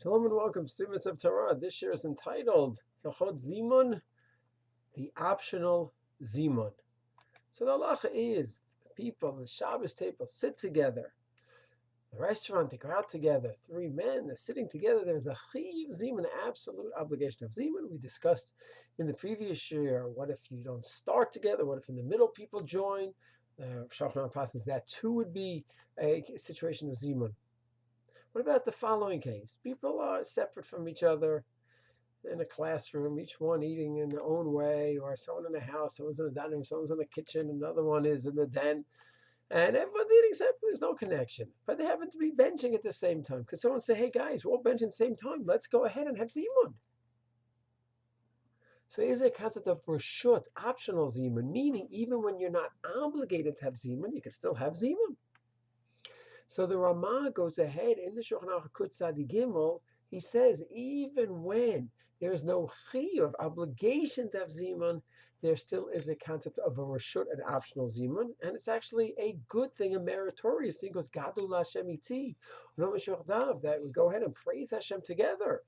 Shalom and welcome, students of Torah. This year is entitled Hilchot Zimun, the optional Zimun. So the halacha is people, the Shabbos table, sit together. The restaurant, they go out together. Three men, they're sitting together. There's a chiyuv zimun, absolute obligation of zimun. We discussed in the previous year, what if you don't start together? What if in the middle people join? Shachar Pasins, that too would be a situation of zimun. What about the following case? People are separate from each other in a classroom, each one eating in their own way, or someone in the house, someone's in the dining room, someone's in the kitchen, another one is in the den, and everyone's eating separately. There's no connection. But they happen to be benching at the same time. Could someone say, hey guys, we're all benching at the same time. Let's go ahead and have zimun. So is a concept of reshut, optional zimun, meaning even when you're not obligated to have zimun, you can still have zimun. So the Ramah goes ahead in the Shulchan Aruch Kutzadi Gimel. He says even when there is no chiyuv obligation to have zimun, there still is a concept of a reshut, an optional zimun, and it's actually a good thing, a meritorious thing, because Gadu Lashem Iti, that we go ahead and praise Hashem together.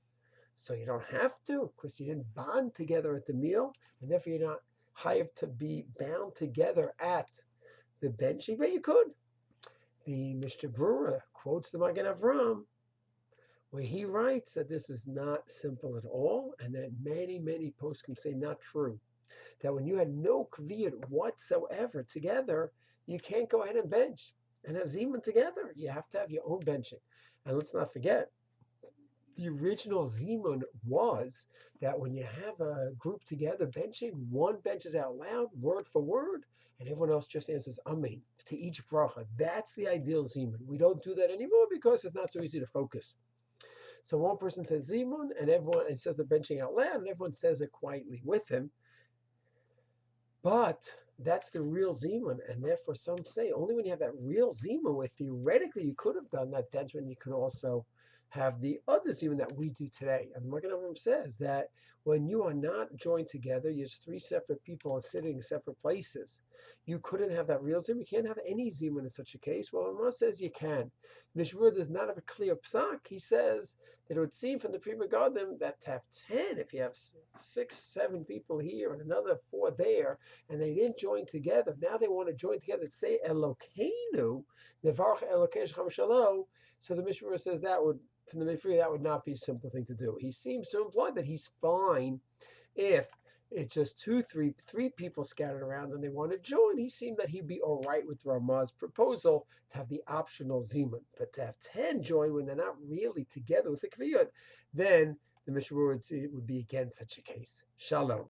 So you don't have to, because you didn't bond together at the meal, and therefore you're not chayav to be bound together at the benching, but you could. The Mishnah Brura quotes the Magen Avram, where he writes that this is not simple at all, and that many poskim say not true. That when you had no kviyut whatsoever together, you can't go ahead and bench and have zimun together. You have to have your own benching. And let's not forget, the original zimun was that when you have a group together benching, one benches out loud, word for word, and everyone else just answers amen to each bracha. That's the ideal zimun. We don't do that anymore because it's not so easy to focus. So one person says zimun, and says the benching out loud, and everyone says it quietly with him. But that's the real zimun, and therefore some say only when you have that real zimun, where theoretically you could have done that, that's when you can also have the other zimun that we do today. And the Magen Avram says that when you are not joined together, you're just three separate people and sitting in separate places, you couldn't have that real zimun. You can't have any zimun in such a case. Well, Ramah says you can. Mishmur does not have a clear psak. He says that it would seem from the Pri Megadim that to have 10, if you have 6, 7 people here and another 4 there, and they didn't join together, now they want to join together to say Elokeinu, Nevarach Elokeinu Shechem Shalom. So the Mishnah says that would, from the Mifri, that would not be a simple thing to do. He seems to imply that he's fine if it's just 3 people scattered around and they want to join. He seemed that he'd be all right with Ramah's proposal to have the optional zimun. But to have 10 join when they're not really together with the kviyut, then the Mishnah would be against such a case. Shalom.